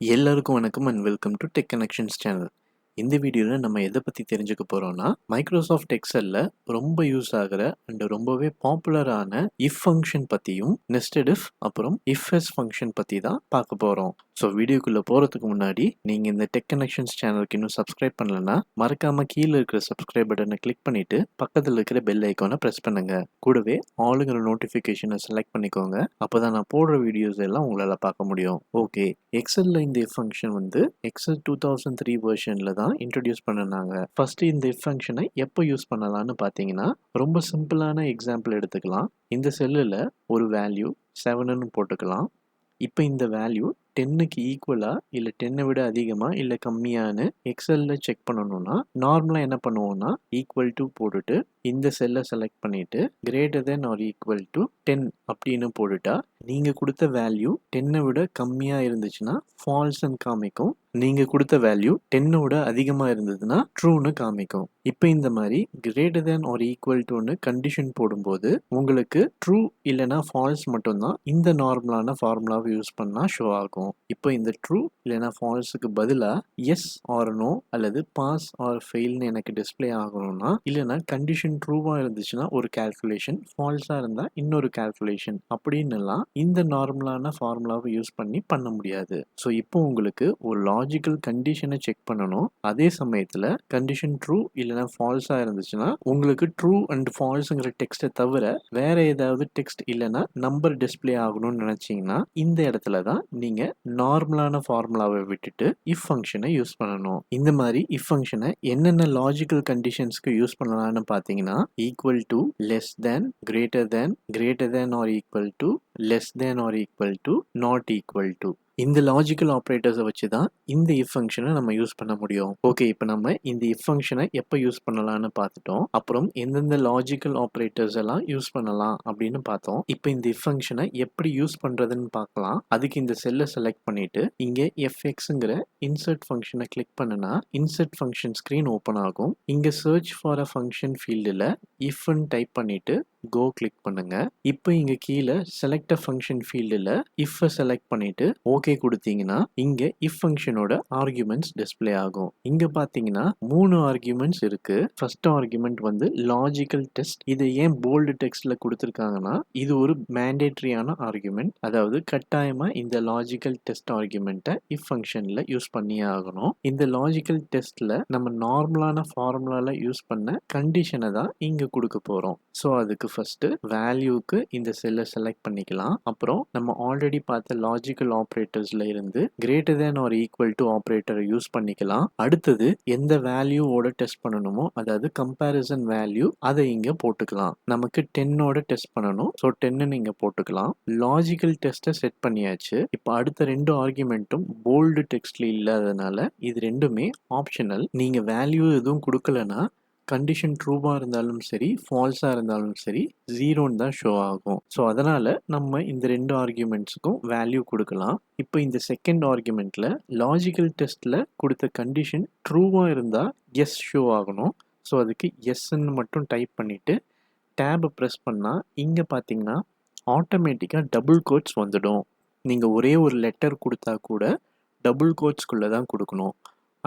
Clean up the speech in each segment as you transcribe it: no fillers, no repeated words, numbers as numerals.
எல்லாருக்கும் வணக்கம் and welcome to tech connections channel. இந்த வீடியோவில் நம்ம எதை பற்றி தெரிஞ்சுக்க போகிறோம்னா, மைக்ரோசாஃப்ட் எக்ஸலில் ரொம்ப யூஸ் ஆகிற அண்ட் ரொம்பவே பாப்புலரான இஃப் ஃபங்க்ஷன் பற்றியும் நெஸ்டட் இஃப் அப்புறம் இஃப்எஸ் ஃபங்க்ஷன் பற்றி தான் பார்க்க போகிறோம். ஸோ வீடியோக்குள்ளே போகிறதுக்கு முன்னாடி நீங்கள் இந்த டெக் கனெக்ஷன்ஸ் சேனலுக்கு இன்னும் சப்ஸ்கிரைப் பண்ணலன்னா மறக்காமல் கீழே இருக்கிற சப்ஸ்கிரைப் பட்டனை கிளிக் பண்ணிவிட்டு பக்கத்தில் இருக்கிற பெல் ஐக்கானை ப்ரெஸ் பண்ணுங்கள். கூடவே ஆளுங்கிற நோட்டிஃபிகேஷனை செலக்ட் பண்ணிக்கோங்க. அப்போ தான் நான் போடுற வீடியோஸ் எல்லாம் உங்களால் பார்க்க முடியும். ஓகே, எக்ஸலில் இந்த இஃப் ஃபங்க்ஷன் வந்து எக்ஸல் 2003 வெர்ஷனில் தான் இன்ட்ரடியூஸ் பண்ணினாங்க. ஃபர்ஸ்ட் இந்த இஃப் ஃபங்க்ஷனை எப்போ யூஸ் பண்ணலான்னு பார்த்தீங்கன்னா, ரொம்ப சிம்பிளான எக்ஸாம்பிள் எடுத்துக்கலாம். இந்த செல்லில் ஒரு வேல்யூ 7ன்னு போட்டுக்கலாம். இப்போ இந்த வேல்யூ 10க்கு ஈக்குவலா இல்லை 10 விட அதிகமாக இல்லை கம்மியானு எக்ஸலில் செக் பண்ணணும்னா நார்மலாக என்ன பண்ணுவோம்னா ஈக்குவல் டு போட்டுட்டு இந்த செல்லை செலக்ட் பண்ணிட்டு greater than or equal to 10 அப்படின்னு போட்டுட்டா நீங்கள் கொடுத்த வேல்யூ 10 விட கம்மியாக இருந்துச்சுன்னா ஃபால்ஸ்ன்னு காமிக்கும். நீங்கள் கொடுத்த வேல்யூ 10 விட அதிகமாக இருந்ததுன்னா ட்ரூன்னு காமிக்கும். இப்போ இந்த மாதிரி கிரேட்டர் தென் ஆர் ஈக்குவல் டுன்னு கண்டிஷன் போடும்போது உங்களுக்கு ட்ரூ இல்லைனா ஃபால்ஸ் மட்டும்தான் இந்த நார்மலான ஃபார்முலாவை யூஸ் பண்ணால் ஷோ ஆகும். இப்போ இந்த ட்ரூ இல்லைனா ஃபால்ஸுக்கு பதிலாக எஸ் ஆர் நோ அல்லது பாஸ் ஆர் ஃபெயில்னு எனக்கு டிஸ்பிளே ஆகணும்னா, இல்லைனா கண்டிஷன் ட்ரூவாக இருந்துச்சுன்னா ஒரு கால்குலேஷன், ஃபால்ஸாக இருந்தால் இன்னொரு கால்குலேஷன் அப்படின்னுலாம் இந்த நார்மலான ஃபார்முலாவை யூஸ் பண்ண முடியாது. ஸோ இப்போ உங்களுக்கு ஒரு லாஜிக்கல் கண்டிஷனை செக் பண்ணணும். அதே சமயத்தில் கண்டிஷன் ட்ரூ இல்லைனா ஃபால்ஸாக இருந்துச்சுன்னா உங்களுக்கு ட்ரூ அண்ட் ஃபால்ஸுங்கிற டெக்ஸ்ட்டை தவிர வேற ஏதாவது டெக்ஸ்ட் இல்லைனா நம்பர் டிஸ்பிளே ஆகணும்னு நினச்சிங்கன்னா இந்த இடத்துல தான் நீங்கள் நார்மலான ஃபார்முலாவை விட்டுட்டு இஃப் ஃபங்க்ஷனை யூஸ் பண்ணணும். இந்த மாதிரி இஃப் ஃபங்க்ஷனை என்னென்ன லாஜிக்கல் கண்டிஷன்ஸ்க்கு யூஸ் பண்ணலாம்னு பார்த்தீங்கன்னா, equal to, less than, greater than or equal to, less than or equal to, not equal to. இந்த லாஜிக்கல் ஆப்ரேட்டர்ஸை வச்சு தான் இந்த இஃப் ஃபங்க்ஷனை நம்ம யூஸ் பண்ண முடியும். ஓகே, இப்போ நம்ம இந்த இஃப் ஃபங்க்ஷனை எப்போ யூஸ் பண்ணலாம்னு பார்த்துட்டோம். அப்புறம் எந்தெந்த லாஜிக்கல் ஆப்ரேட்டர்ஸ் எல்லாம் யூஸ் பண்ணலாம் அப்படின்னு பார்த்தோம். இப்போ இந்த இஃப் ஃபங்க்ஷனை எப்படி யூஸ் பண்ணுறதுன்னு பார்க்கலாம். அதுக்கு இந்த செல்லை செலக்ட் பண்ணிட்டு இங்கே எஃப்எக்ஸுங்கிற இன்சர்ட் ஃபங்க்ஷனை கிளிக் பண்ணுனா இன்சர்ட் ஃபங்க்ஷன் ஸ்க்ரீன் ஓப்பன் ஆகும். இங்கே சர்ச் ஃபார் அ ஃபங்க்ஷன் ஃபீல்டில் இஃப்ன்னு டைப் பண்ணிட்டு கோ கிளிக் பண்ணுங்க. இப்போ இங்க கீழே செலக்ட் அ ஃபங்க்ஷன் ஃபீல்டில் இஃப் செலக்ட் பண்ணிட்டு ஓகே கொடுத்தீங்கன்னா இங்க இஃப் ஃபங்க்ஷனோட ஆர்குமெண்ட்ஸ் டிஸ்பிளே ஆகும். இங்க பாத்தீங்கன்னா 3 ஆர்குமெண்ட்ஸ் இருக்கு. ஃபர்ஸ்ட் ஆர்குமெண்ட் வந்து லாஜிக்கல் டெஸ்ட். இதை ஏன் போல்டு டெக்ஸ்ட்ல கொடுத்துருக்காங்கன்னா இது ஒரு மேண்டேட்டரியான ஆர்குமெண்ட். அதாவது கட்டாயமா இந்த லாஜிக்கல் டெஸ்ட் ஆர்குமெண்ட்டை இஃப் ஃபங்க்ஷன்ல யூஸ் பண்ணியே ஆகணும். இந்த லாஜிக்கல் டெஸ்ட்ல நம்ம நார்மலான ஃபார்முலால யூஸ் பண்ண கண்டிஷனை தான் இங்க கொடுக்க போறோம். ஸோ அதுக்கு ஃபர்ஸ்ட் வேல்யூக்கு இந்த செல்லை செலக்ட் பண்ணிக்கலாம். அப்புறம் நம்ம ஆல்ரெடி பார்த்த லாஜிக்கல் ஆப்ரேட்டர்ஸ்ல இருந்து greater than or equal to ஆப்ரேட்டரை யூஸ் பண்ணிக்கலாம். அடுத்தது எந்த வேல்யூவோட டெஸ்ட் பண்ணணுமோ, அதாவது கம்பேரிசன் வேல்யூ, அதை இங்க போட்டுக்கலாம். நமக்கு 10ஓட டெஸ்ட் பண்ணணும். ஸோ 10ன்னு இங்க போட்டுக்கலாம். லாஜிக்கல் டெஸ்ட்டை செட் பண்ணியாச்சு. இப்போ அடுத்த 2 ஆர்குமெண்ட்டும் போல்டு டெக்ஸ்ட்ல இல்லாதனால இது ரெண்டுமே ஆப்ஷனல். நீங்க வேல்யூ எதுவும் கொடுக்கலனா கண்டிஷன் ட்ரூவாக இருந்தாலும் சரி ஃபால்ஸாக இருந்தாலும் சரி 0ன்னு தான் ஷோ ஆகும். ஸோ அதனால் நம்ம இந்த 2 ஆர்குமெண்ட்ஸுக்கும் வேல்யூ கொடுக்கலாம். இப்போ இந்த செகண்ட் ஆர்குமெண்ட்டில் லாஜிக்கல் டெஸ்ட்டில் கொடுத்த கண்டிஷன் ட்ரூவாக இருந்தால் எஸ் ஷோ ஆகணும். ஸோ அதுக்கு எஸ்ன்னு மட்டும் டைப் பண்ணிவிட்டு டேபை ப்ரெஸ் பண்ணால் இங்கே பார்த்தீங்கன்னா ஆட்டோமேட்டிக்காக டபுள் கோட்ஸ் வந்துடும். நீங்கள் ஒரே ஒரு லெட்டர் கொடுத்தா கூட டபுள் கோட்ஸ்குள்ளே தான் கொடுக்கணும்.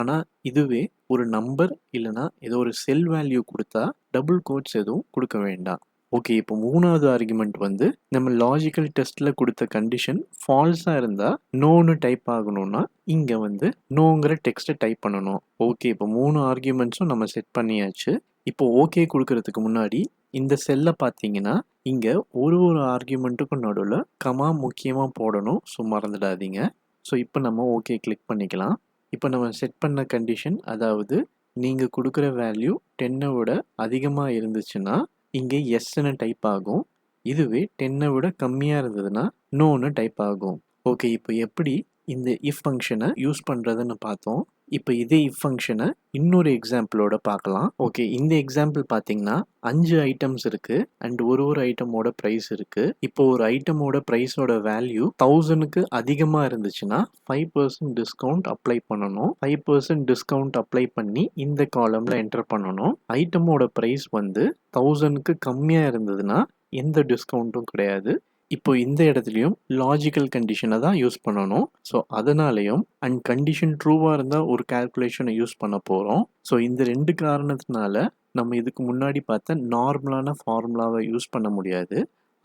ஆனால் இதுவே ஒரு நம்பர் இல்லைனா ஏதோ ஒரு செல் வேல்யூ கொடுத்தா டபுள் கோட்ஸ் எதுவும் கொடுக்க வேண்டாம். ஓகே, இப்போ 3வது ஆர்குமெண்ட் வந்து நம்ம லாஜிக்கல் டெஸ்ட்டில் கொடுத்த கண்டிஷன் ஃபால்ஸாக இருந்தால் நோன்னு டைப் ஆகணும்னா இங்கே வந்து நோங்கிற டெக்ஸ்ட்டை டைப் பண்ணணும். ஓகே, இப்போ 3 ஆர்குமெண்ட்ஸும் நம்ம செட் பண்ணியாச்சு. இப்போ ஓகே கொடுக்கறதுக்கு முன்னாடி இந்த செல்லை பார்த்தீங்கன்னா இங்கே ஒரு ஆர்குமெண்ட்டுக்கும் நடுவில் கமா முக்கியமாக போடணும். ஸோ மறந்துடாதீங்க. ஸோ இப்போ நம்ம ஓகே கிளிக் பண்ணிக்கலாம். இப்போ நம்ம செட் பண்ண கண்டிஷன், அதாவது நீங்கள் கொடுக்குற வேல்யூ 10 விட அதிகமாக இருந்துச்சுன்னா இங்கே எஸ்ன்னு டைப் ஆகும். இதுவே 10 விட கம்மியாக இருந்ததுன்னா நோன்னு டைப் ஆகும். ஓகே, இப்போ எப்படி இந்த இஃப் ஃபங்க்ஷனை யூஸ் பண்ணுறதுன்னு பார்த்தோம். இப்போ இதே இஃப் ஃபங்க்ஷனை இன்னொரு எக்ஸாம்பிளோட பார்க்கலாம். ஓகே, இந்த எக்ஸாம்பிள் பார்த்தீங்கன்னா 5 ஐட்டம்ஸ் இருக்கு அண்ட் ஒரு ஐட்டமோட ப்ரைஸ் இருக்கு. இப்போ ஒரு ஐட்டமோட ப்ரைஸோட வேல்யூ 1000க்கு அதிகமாக இருந்துச்சுன்னா 5% டிஸ்கவுண்ட் அப்ளை பண்ணணும். 5% டிஸ்கவுண்ட் அப்ளை பண்ணி இந்த காலம்ல என்டர் பண்ணணும். ஐட்டமோட ப்ரைஸ் வந்து 1000க்கு கம்மியாக இருந்ததுன்னா எந்த டிஸ்கவுண்ட்டும் கிடையாது. இப்போ இந்த இடத்துலயும் லாஜிக்கல் கண்டிஷனை தான் யூஸ் பண்ணணும். ஸோ அதனாலயும் அண்ட் கண்டிஷன் ட்ரூவா இருந்தா ஒரு கால்குலேஷனை யூஸ் பண்ண போறோம். ஸோ இந்த 2 காரணத்தினால நம்ம இதுக்கு முன்னாடி பார்த்த நார்மலான ஃபார்முலாவை யூஸ் பண்ண முடியாது.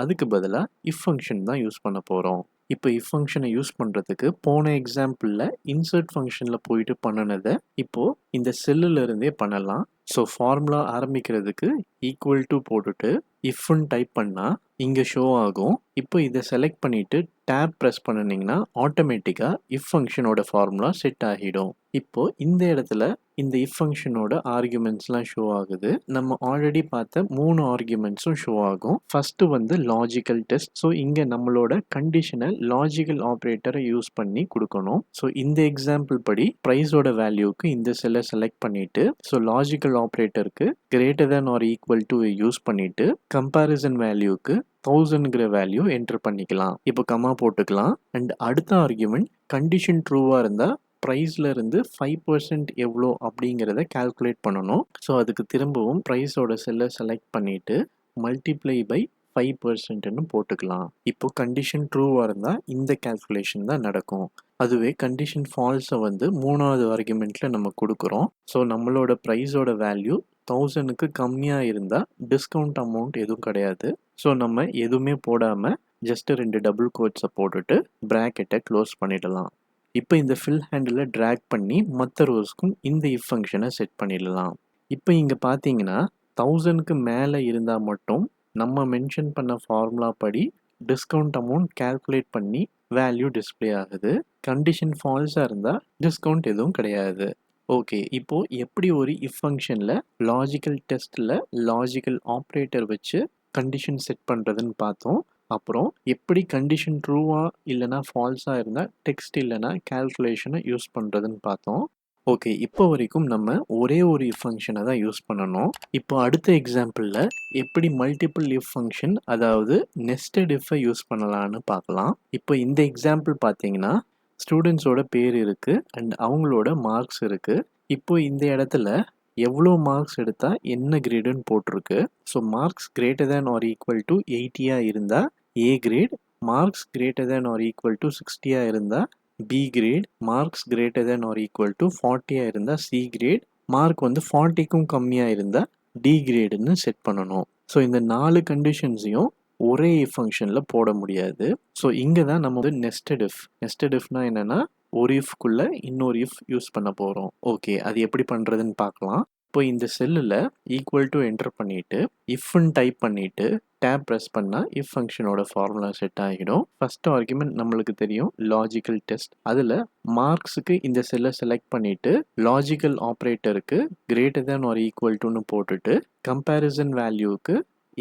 அதுக்கு பதிலா இஃப் ஃபங்க்ஷன் தான் யூஸ் பண்ண போறோம். இப்போ இஃப் ஃபங்க்ஷனை யூஸ் பண்றதுக்கு போன எக்ஸாம்பிள்ல இன்சர்ட் ஃபங்க்ஷன்ல போயிட்டு பண்ணுனதை இப்போ இந்த செல்லுல இருந்தே பண்ணலாம். ஸோ ஃபார்முலா ஆரம்பிக்கிறதுக்கு ஈக்குவல் டு போட்டுட்டு இஃப்னு டைப் பண்ணா இங்க ஷோ ஆகும். இப்போ இதை செலக்ட் பண்ணிட்டு டேப் ப்ரெஸ் பண்ணினீங்கன்னா ஆட்டோமேட்டிக்கா இஃப் ஃபங்க்ஷனோட ஃபார்முலா செட் ஆகிடும். இப்போ இந்த இடத்துல இந்த இஃப் ஃபங்க்ஷனோட ஆர்குமெண்ட்ஸ்லாம் ஷோ ஆகுது. நம்ம ஆல்ரெடி பார்த்த 3 ஆர்குமெண்ட்ஸும் ஷோ ஆகும். ஃபர்ஸ்ட் வந்து லாஜிக்கல் டெஸ்ட். ஸோ இங்க நம்மளோட கண்டிஷனை லாஜிக்கல் ஆப்ரேட்டரை யூஸ் பண்ணி கொடுக்கணும். ஸோ இந்த எக்ஸாம்பிள் படி ப்ரைஸோட வேல்யூக்கு இந்த செல்லை செலக்ட் பண்ணிட்டு ஸோ லாஜிக்கல் ஆப்ரேட்டருக்கு greater than or equal to use பண்ணிட்டு கம்பேரிசன் வேல்யூக்கு 1000ங்கிற வேல்யூ என்டர் பண்ணிக்கலாம். இப்போ கமா போட்டுக்கலாம். அண்ட் அடுத்த ஆர்குமெண்ட் கண்டிஷன் ட்ரூவா இருந்தா ப்ரைஸ்ல இருந்து 5% எவ்வளோ அப்படிங்கிறத கால்குலேட் பண்ணணும். ஸோ அதுக்கு திரும்பவும் ப்ரைஸோட செல்லை செலக்ட் பண்ணிட்டு மல்டிப்ளை பை 5%ன்னு போட்டுக்கலாம். இப்போ கண்டிஷன் ட்ரூவா இருந்தா இந்த கால்குலேஷன் தான் நடக்கும். அதுவே கண்டிஷன் ஃபால்ஸை வந்து 3வது ஆர்குமெண்ட்ல நம்ம கொடுக்குறோம். ஸோ நம்மளோட ப்ரைஸோட வேல்யூ 1000க்கு கம்மியாக இருந்தால் டிஸ்கவுண்ட் அமௌண்ட் எதுவும் கிடையாது. ஸோ நம்ம எதுவுமே போடாமல் ஜஸ்ட் 2 டபுள் கோட்ஸை போட்டுட்டு ப்ராக்கெட்டை க்ளோஸ் பண்ணிடலாம். இப்போ இந்த ஃபில் ஹேண்டில் ட்ராக் பண்ணி மற்ற ரோஸ்க்கும் இந்த இஃப் ஃபங்க்ஷனை செட் பண்ணிடலாம். இப்போ இங்கே பார்த்தீங்கன்னா 1000க்கு மேலே இருந்தால் மட்டும் நம்ம மென்ஷன் பண்ண ஃபார்முலா படி டிஸ்கவுண்ட் அமௌண்ட் கால்குலேட் பண்ணி வேல்யூ டிஸ்பிளே ஆகுது. கண்டிஷன் ஃபால்ஸாக இருந்தால் டிஸ்கவுண்ட் எதுவும் கிடையாது. ஓகே, இப்போ எப்படி ஒரு இஃப் ஃபங்க்ஷனில் லாஜிக்கல் டெஸ்ட்டில் லாஜிக்கல் ஆப்ரேட்டர் வச்சு கண்டிஷன் செட் பண்ணுறதுன்னு பார்த்தோம். அப்புறம் எப்படி கண்டிஷன் ட்ரூவா இல்லைனா ஃபால்ஸாக இருந்தால் டெக்ஸ்ட் இல்லைனா கால்குலேஷனை யூஸ் பண்ணுறதுன்னு பார்த்தோம். ஓகே, இப்போ வரைக்கும் நம்ம ஒரே ஒரு இஃப் ஃபங்க்ஷனை தான் யூஸ் பண்ணணும். இப்போ அடுத்த எக்ஸாம்பிளில் எப்படி மல்டிபிள் இஃப் ஃபங்க்ஷன் அதாவது நெஸ்டட் இஃப்பை யூஸ் பண்ணலான்னு பார்க்கலாம். இப்போ இந்த எக்ஸாம்பிள் பார்த்தீங்கன்னா ஸ்டூடெண்ட்ஸோட பேர் இருக்குது அண்ட் அவங்களோட மார்க்ஸ் இருக்குது. இப்போ இந்த இடத்துல எவ்வளோ மார்க்ஸ் எடுத்தால் என்ன கிரேடுன்னு போட்டிருக்கு. So marks greater than or equal to 80 இருந்தால் A grade, marks greater than or equal to 60 இருந்தால் B grade, marks greater than or equal to 40 இருந்தால் சி கிரேட், மார்க் வந்து 40க்கும் கம்மியாக இருந்தால் டி கிரேடுன்னு செட் பண்ணணும். ஸோ இந்த 4 கண்டிஷன்ஸையும் ஒரே இஃப் ஃபங்க்ஷனில் போட முடியாது. ஸோ இங்கே தான் நம்ம வந்து நெஸ்டட் இஃப்னா என்னென்னா ஒரு இஃப்குள்ளே இன்னொரு இஃப் யூஸ் பண்ண போகிறோம். ஓகே, அது எப்படி பண்ணுறதுன்னு பார்க்கலாம். இப்போ இந்த செல்லில் ஈக்குவல் டு என்டர் பண்ணிவிட்டு இஃப்னு டைப் பண்ணிவிட்டு டேப் ப்ரெஸ் பண்ணால் இஃப் ஃபங்க்ஷனோட ஃபார்முலா செட் ஆகிடும். ஃபர்ஸ்ட் ஆர்குமெண்ட் நம்மளுக்கு தெரியும் லாஜிக்கல் டெஸ்ட். அதில் மார்க்ஸுக்கு இந்த செல்லை செலக்ட் பண்ணிவிட்டு லாஜிக்கல் ஆப்ரேட்டருக்கு கிரேட்டர் தேன் ஆர் ஈக்குவல் டுன்னு போட்டுட்டு கம்பேரிசன் வேல்யூக்கு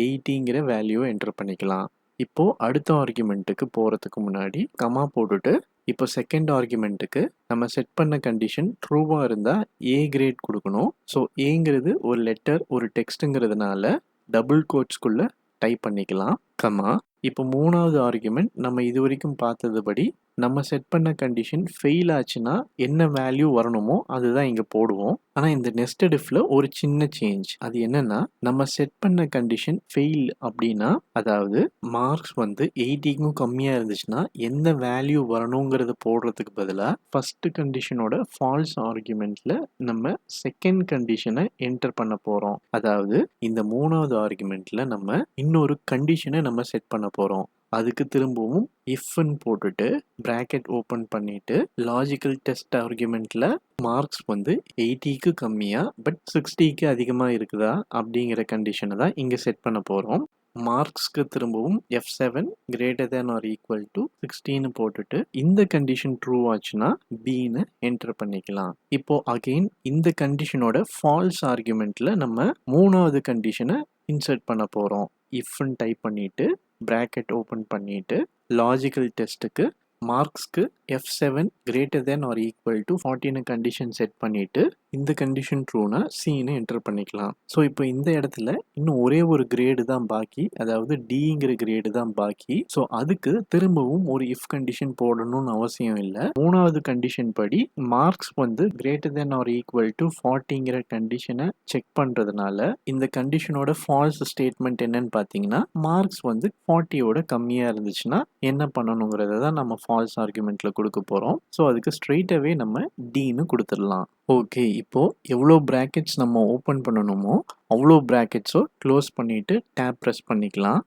80ங்கிற வேல்யூவை என்டர் பண்ணிக்கலாம். இப்போது அடுத்த ஆர்குமெண்ட்டுக்கு போகிறதுக்கு முன்னாடி கமா போட்டுட்டு இப்போ செகண்ட் ஆர்குமெண்ட்டுக்கு நம்ம செட் பண்ண கண்டிஷன் ட்ரூவாக இருந்தால் ஏ கிரேட் கொடுக்கணும். ஸோ ஏங்கிறது ஒரு லெட்டர் ஒரு டெக்ஸ்ட்டுங்கிறதுனால டபுள் கோட்ஸ்குள்ளே டைப் பண்ணிக்கலாம் கமா. இப்போ 3வது ஆர்குமெண்ட் நம்ம இது வரைக்கும் பார்த்ததுபடி நம்ம செட் பண்ண கண்டிஷன் ஃபெயில் ஆச்சுன்னா என்ன வேல்யூ வரணுமோ அதுதான் இங்கே போடுவோம். ஆனால் இந்த நெஸ்டட் இஃப்ல ஒரு சின்ன சேஞ்ச். அது என்னன்னா நம்ம செட் பண்ண கண்டிஷன் ஃபெயில் அப்படின்னா அதாவது மார்க்ஸ் வந்து 80க்கும் கம்மியாக இருந்துச்சுன்னா எந்த வேல்யூ வரணுங்கிறத போடுறதுக்கு பதிலாக ஃபர்ஸ்ட் கண்டிஷனோட ஃபால்ஸ் ஆர்குமெண்ட்ல நம்ம செகண்ட் கண்டிஷனை என்டர் பண்ண போகிறோம். அதாவது இந்த 3வது ஆர்குமெண்ட்ல நம்ம இன்னொரு கண்டிஷனை நம்ம செட் பண்ண போகிறோம். அதுக்கு திரும்பவும் இஃப்னு போட்டுட்டு பிராக்கெட் ஓப்பன் பண்ணிட்டு லாஜிக்கல் டெஸ்ட் ஆர்குமெண்ட்ல மார்க்ஸ் வந்து 80க்கு கம்மியா பட் 60க்கு அதிகமாக இருக்குதா அப்படிங்கிற கண்டிஷனை தான் இங்கே செட் பண்ண போகிறோம். மார்க்ஸ்க்கு திரும்பவும் F7 greater than or equal to 16 போட்டுட்டு இந்த கண்டிஷன் ட்ரூ ஆச்சுன்னா பின்னு என்டர் பண்ணிக்கலாம். இப்போ அகெயின் இந்த கண்டிஷனோட ஃபால்ஸ் ஆர்குமெண்ட்ல நம்ம 3வது கண்டிஷனை இன்சர்ட் பண்ண போகிறோம். இஃப்னு டைப் பண்ணிட்டு பிராக்கெட் ஓப்பன் பண்ணிட்டு லாஜிக்கல் டெஸ்ட்டுக்கு மார்க்ஸ்க்கு F7 greater than or equal to 14 condition set பண்ணிட்டு இந்த கண்டிஷன் ட்ரூனா சின்னு என்டர் பண்ணிக்கலாம். ஸோ இப்போ இந்த இடத்துல இன்னும் ஒரே ஒரு கிரேடு தான் பாக்கி, அதாவது டிங்கிற கிரேடு தான் பாக்கி. ஸோ அதுக்கு திரும்பவும் ஒரு இஃப் கண்டிஷன் போடணும்னு அவசியம் இல்லை. மூணாவது கண்டிஷன் படி மார்க்ஸ் வந்து greater than or equal to 40ங்கிற கண்டிஷனை செக் பண்றதுனால இந்த கண்டிஷனோட ஃபால்ஸ் ஸ்டேட்மெண்ட் என்னன்னு பார்த்தீங்கன்னா, மார்க்ஸ் வந்து 40யோட கம்மியா இருந்துச்சுன்னா என்ன பண்ணணுங்கிறத தான் நம்ம ஃபால்ஸ் ஆர்குமெண்ட்ல கொடுக்க போறோம். ஸோ அதுக்கு ஸ்ட்ரெயிட்டாவே நம்ம டின்னு கொடுத்துடலாம். ஓகே, இப்போ எவ்வளோ பிராக்கெட்ஸ் நம்ம ஓப்பன் பண்ணணுமோ அவ்வளோ பிராக்கெட்ஸோ க்ளோஸ் பண்ணிட்டு டேப் ப்ரெஸ் பண்ணிக்கலாம்.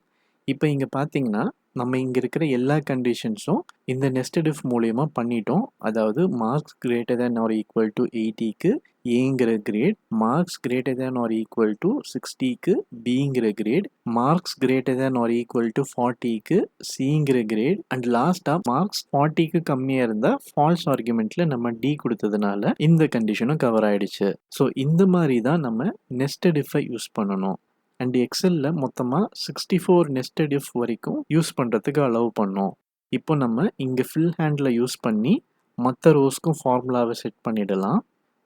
இப்போ இங்கே பார்த்தீங்கன்னா நம்ம இங்கே இருக்கிற எல்லா கண்டிஷன்ஸும் இந்த நெஸ்டட் இஃப் மூலயமா பண்ணிட்டோம். அதாவது marks greater than or equal to 80க்கு ஏங்கிற grade, marks greater than or equal to 60க்கு பிங்கிற grade, marks greater than or equal to 40க்கு சிங்கிற கிரேட், அண்ட் லாஸ்ட்டாக மார்க்ஸ் 40க்கு கம்மியாக இருந்தால் ஃபால்ஸ் ஆர்குமெண்ட்ல நம்ம டி கொடுத்ததுனால இந்த கண்டிஷனும் கவர் ஆயிடுச்சு. ஸோ இந்த மாதிரி தான் நம்ம நெஸ்டட் இஃபை யூஸ் பண்ணணும். அண்ட் எக்ஸல்ல மொத்தமாக 64 நெஸ்டட் இஃப் வரைக்கும் யூஸ் பண்ணுறதுக்கு அலோவ் பண்ணோம். இப்போ நம்ம இங்கே ஃபில் ஹேண்டில் யூஸ் பண்ணி மற்ற ரோஸ்க்கும் ஃபார்முலாவை செட் பண்ணிடலாம்.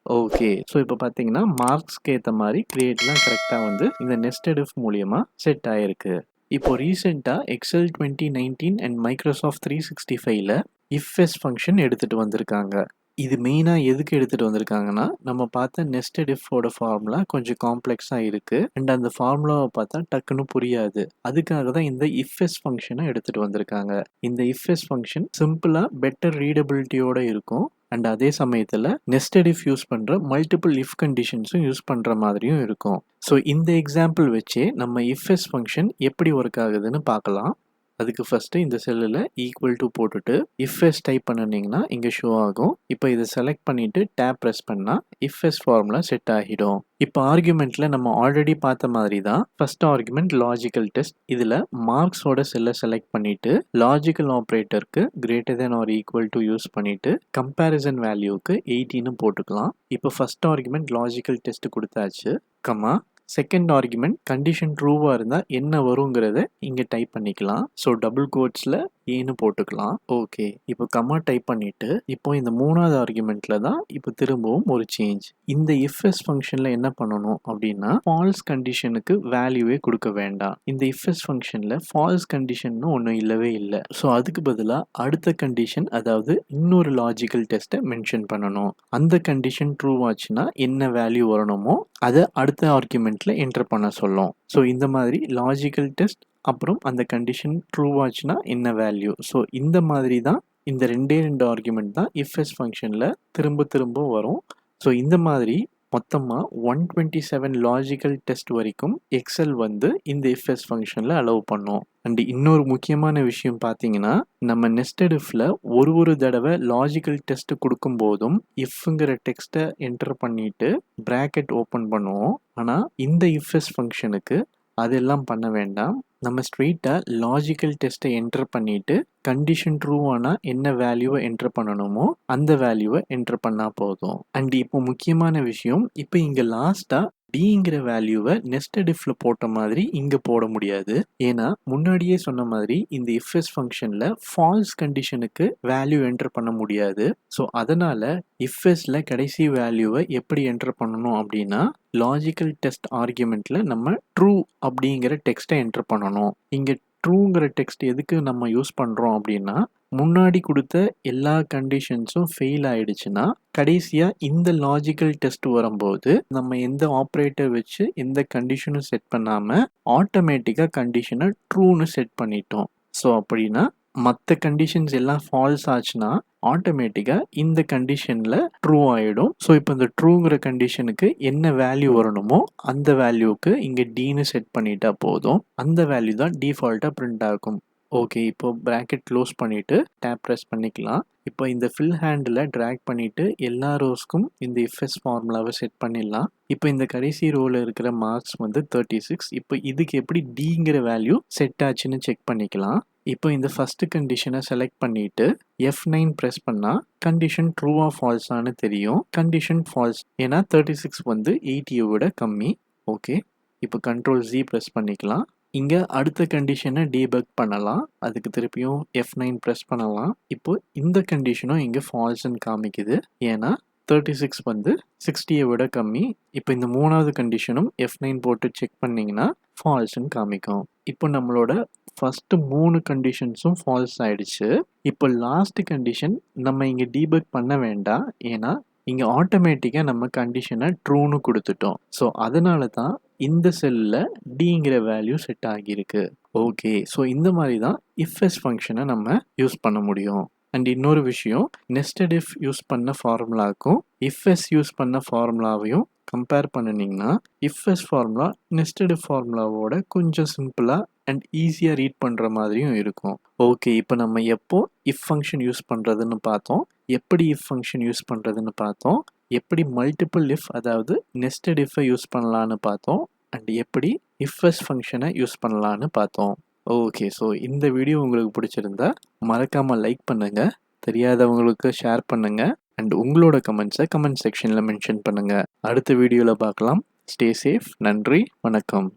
ஓகே, ஸோ இப்போ பார்த்தீங்கன்னா மார்க்ஸ்க்கு ஏற்ற மாதிரி கிரியேட்லாம் கரெக்டாக வந்து இந்த நெஸ்டட் இஃப் மூலியமா செட் ஆயிருக்கு. இப்போ ரீசெண்டாக எக்ஸல் 2019 அண்ட் மைக்ரோசாஃப்ட் 365ல இஃப்எஸ் ஃபங்க்ஷன் எடுத்துகிட்டு வந்திருக்காங்க. இது மெயினாக எதுக்கு எடுத்துகிட்டு வந்திருக்காங்கன்னா, நம்ம பார்த்த நெஸ்டட் இஃபோட ஃபார்முலா கொஞ்சம் காம்ப்ளெக்ஸாக இருக்குது அண்ட் அந்த ஃபார்முலாவை பார்த்தா டக்குன்னு புரியாது. அதுக்காக தான் இந்த இஃப்எஸ் ஃபங்க்ஷனை எடுத்துகிட்டு வந்திருக்காங்க. இந்த இஃப்எஸ் ஃபங்க்ஷன் சிம்பிளாக பெட்டர் ரீடபிலிட்டியோட இருக்கும் அண்ட் அதே சமயத்தில் நெஸ்டட் இஃப் யூஸ் பண்ணுற மல்டிபிள் இஃப் கண்டிஷன்ஸும் யூஸ் பண்ணுற மாதிரியும் இருக்கும். ஸோ இந்த எக்ஸாம்பிள் வச்சே நம்ம இஃப்எஸ் ஃபங்க்ஷன் எப்படி ஒர்க் ஆகுதுன்னு பார்க்கலாம். அதுக்கு ஃபஸ்ட்டு இந்த செல்லில் ஈக்குவல் டு போட்டுட்டு இஃப்எஸ் டைப் பண்ணிங்கன்னா இங்கே ஷோ ஆகும். இப்போ இதை செலக்ட் பண்ணிவிட்டு டேப் ப்ரெஸ் பண்ணால் இஃப்எஸ் ஃபார்முலா செட் ஆகிடும். இப்போ ஆர்குமெண்ட்டில் நம்ம ஆல்ரெடி பார்த்த மாதிரி தான் ஃபஸ்ட் ஆர்குமெண்ட் லாஜிக்கல் டெஸ்ட். இதில் மார்க்ஸோட செல்லை செலக்ட் பண்ணிவிட்டு லாஜிக்கல் ஆப்ரேட்டருக்கு greater than or equal to use பண்ணிவிட்டு கம்பேரிசன் வேல்யூக்கு 80ன்னு போட்டுக்கலாம். இப்போ ஃபஸ்ட் ஆர்குமெண்ட் லாஜிக்கல் டெஸ்ட் கொடுத்தாச்சு. கமா செகண்ட் ஆர்குமெண்ட் கண்டிஷன் ட்ரூவாக இருந்தால் என்ன வருங்கிறத இங்கே டைப் பண்ணிக்கலாம். ஸோ டபுள் கோட்ஸில் ஏன்னு போட்டுக்கலாம். ஓகே, இப்போ கமா டைப் பண்ணிவிட்டு இப்போ இந்த மூணாவது ஆர்குமெண்ட்டில் தான் இப்போ திரும்பவும் ஒரு சேஞ்ச். இந்த இஃப்எஸ் ஃபங்க்ஷனில் என்ன பண்ணணும் அப்படின்னா ஃபால்ஸ் கண்டிஷனுக்கு வேல்யூவே கொடுக்க வேண்டாம். இந்த இஃப்எஸ் ஃபங்க்ஷனில் ஃபால்ஸ் கண்டிஷன் ஒன்றும் இல்லவே இல்லை. ஸோ அதுக்கு பதிலாக அடுத்த கண்டிஷன், அதாவது இன்னொரு லாஜிக்கல் டெஸ்ட்டை மென்ஷன் பண்ணணும். அந்த கண்டிஷன் ட்ரூ ஆச்சுன்னா என்ன வேல்யூ வரணுமோ அதை அடுத்த ஆர்குமெண்ட்ல என்டர் பண்ண சொல்லும். ஸோ இந்த மாதிரி லாஜிக்கல் டெஸ்ட் அப்புறம் அந்த கண்டிஷன் ட்ரூ ஆச்சுன்னா என்ன வேல்யூ. ஸோ இந்த மாதிரி தான் இந்த ரெண்டே ஆர்குமெண்ட் தான் இஃப்எஸ் ஃபங்க்ஷனில் திரும்ப திரும்ப வரும். ஸோ இந்த மாதிரி மொத்தமாக 127 லாஜிக்கல் டெஸ்ட் வரைக்கும் எக்ஸல் வந்து இந்த இஃப்எஸ் ஃபங்க்ஷனில் அலோவ் பண்ணோம். அண்ட் இன்னொரு முக்கியமான விஷயம் பார்த்தீங்கன்னா, நம்ம நெஸ்டட் இஃப்ல ஒரு தடவை லாஜிக்கல் டெஸ்ட் கொடுக்கும் போதும் இஃப்ங்கிற டெக்ஸ்ட்டை என்டர் பண்ணிட்டு பிராக்கெட் ஓப்பன் பண்ணுவோம். ஆனால் இந்த இஃப்எஸ் ஃபங்க்ஷனுக்கு அதெல்லாம் பண்ண வேண்டாம். நம்ம ஸ்ட்ரெயிட்டாக லாஜிக்கல் டெஸ்ட்டை என்டர் பண்ணிட்டு கண்டிஷன் ட்ரூ ஆனால் என்ன வேல்யூவை என்டர் பண்ணணுமோ அந்த வேல்யூவை என்டர் பண்ணால் போதும். அண்ட் இப்போ முக்கியமான விஷயம், இப்போ இங்கே லாஸ்ட்டாக டிங்கிற வேல்யூவை நெஸ்டட் இஃப்ல போட்ட மாதிரி இங்கே போட முடியாது. ஏன்னா முன்னாடியே சொன்ன மாதிரி இந்த இஃப்எஸ் ஃபங்க்ஷனில் ஃபால்ஸ் கண்டிஷனுக்கு வேல்யூ என்டர் பண்ண முடியாது. ஸோ அதனால் இஃப்எஸ்ல கடைசி வேல்யூவை எப்படி என்டர் பண்ணணும் அப்படின்னா லாஜிக்கல் டெஸ்ட் ஆர்குமெண்ட்ல நம்ம ட்ரூ அப்படிங்கிற டெக்ஸ்ட்டை என்டர் பண்ணணும். இங்கே ட்ரூங்கிற டெக்ஸ்ட் எதுக்கு நம்ம யூஸ் பண்ணுறோம் அப்படின்னா, முன்னாடி கொடுத்த எல்லா கண்டிஷன்ஸும் ஃபெயில் ஆயிடுச்சுன்னா கடைசியாக இந்த லாஜிக்கல் டெஸ்ட் வரும்போது நம்ம எந்த ஆப்ரேட்டர் வச்சு எந்த கண்டிஷனும் செட் பண்ணாமல் ஆட்டோமேட்டிக்காக கண்டிஷனை ட்ரூன்னு செட் பண்ணிட்டோம். ஸோ அப்படின்னா மற்ற கண்டிஷன்ஸ் எல்லாம் ஃபால்ஸ் ஆச்சுன்னா ஆட்டோமேட்டிக்காக இந்த கண்டிஷனில் ட்ரூ ஆகிடும். ஸோ இப்போ இந்த ட்ரூங்கிற கண்டிஷனுக்கு என்ன வேல்யூ வரணுமோ அந்த வேல்யூக்கு இங்கே டின்னு செட் பண்ணிட்டா போதும். அந்த வேல்யூ தான் டிஃபால்ட்டாக பிரிண்ட் ஆகும். ஓகே, இப்போ பிராக்கெட் க்ளோஸ் பண்ணிவிட்டு டேப் ப்ரெஸ் பண்ணிக்கலாம். இப்போ இந்த ஃபில் ஹேண்டில் ட்ராக் பண்ணிவிட்டு எல்லா ரோஸ்க்கும் இந்த இஃப்எஸ் ஃபார்முலாவை செட் பண்ணிடலாம். இப்போ இந்த கடைசி ரோவில் இருக்கிற மார்க்ஸ் வந்து 36. இப்போ இதுக்கு எப்படி டிங்கிற வேல்யூ செட் ஆச்சுன்னு செக் பண்ணிக்கலாம். இப்போ இந்த ஃபஸ்ட்டு கண்டிஷனை செலக்ட் பண்ணிவிட்டு F9 ப்ரெஸ் பண்ணால் கண்டிஷன் ட்ரூவா ஃபால்ஸானு தெரியும். கண்டிஷன் ஃபால்ஸ், ஏன்னா 36 வந்து 80யை விட கம்மி. ஓகே, இப்போ கண்ட்ரோல் Z ப்ரெஸ் பண்ணிக்கலாம். இங்கே அடுத்த கண்டிஷனை டீபக் பண்ணலாம். அதுக்கு திருப்பியும் F9 ப்ரெஸ் பண்ணலாம். இப்போ இந்த கண்டிஷனும் இங்கே ஃபால்ஸ்ன்னு காமிக்குது. ஏன்னா 36 வந்து 60 விட கம்மி. இப்போ இந்த 3வது கண்டிஷனும் F9 போட்டு செக் பண்ணீங்கன்னா ஃபால்ஸ்ன்னு காமிக்கும். இப்போ நம்மளோட ஃபர்ஸ்ட் 3 கண்டிஷன்ஸும் ஃபால்ஸ் ஆயிடுச்சு. இப்போ லாஸ்ட் கண்டிஷன் நம்ம இங்க டீபக் பண்ண வேண்டாம். ஏன்னா இங்க ஆட்டோமேட்டிக்கா நம்ம கண்டிஷனை ட்ரூன்னு கொடுத்துட்டோம். ஸோ அதனால தான் இந்த செல்லில் டிங்கிற வேல்யூ செட் ஆகியிருக்கு. ஓகே, ஸோ இந்த மாதிரி தான் இஃப்எஸ் ஃபங்க்ஷனை நம்ம யூஸ் பண்ண முடியும். அண்ட் இன்னொரு விஷயம், நெஸ்டட் இஃப் யூஸ் பண்ண ஃபார்முலாவுக்கும் இஃப்எஸ் யூஸ் பண்ண ஃபார்முலாவையும் கம்பேர் பண்ணினீங்கன்னா இஃப்எஸ் ஃபார்முலா நெஸ்டட் இஃப் ஃபார்முலாவோட கொஞ்சம் சிம்பிளாக அண்ட் ஈஸியாக ரீட் பண்ணுற மாதிரியும் இருக்கும். ஓகே, இப்போ நம்ம எப்போ இஃப் ஃபங்க்ஷன் யூஸ் பண்ணுறதுன்னு பார்த்தோம், எப்படி இஃப் ஃபங்க்ஷன் யூஸ் பண்ணுறதுன்னு பார்த்தோம், எப்படி மல்டிபிள் இஃப் அதாவது நெஸ்டட் இஃப்பை யூஸ் பண்ணலான்னு பார்த்தோம், அண்ட் எப்படி இஃப்எஸ் ஃபங்க்ஷனை யூஸ் பண்ணலான்னு பார்த்தோம். ஓகே, ஸோ இந்த வீடியோ உங்களுக்கு பிடிச்சிருந்தா மறக்காமல் லைக் பண்ணுங்கள், தெரியாதவங்களுக்கு ஷேர் பண்ணுங்கள், அண்ட் உங்களோட கமெண்ட்ஸை கமெண்ட் செக்ஷனில் மென்ஷன் பண்ணுங்கள். அடுத்த வீடியோவில் பார்க்கலாம். Stay safe. நன்றி, வணக்கம்.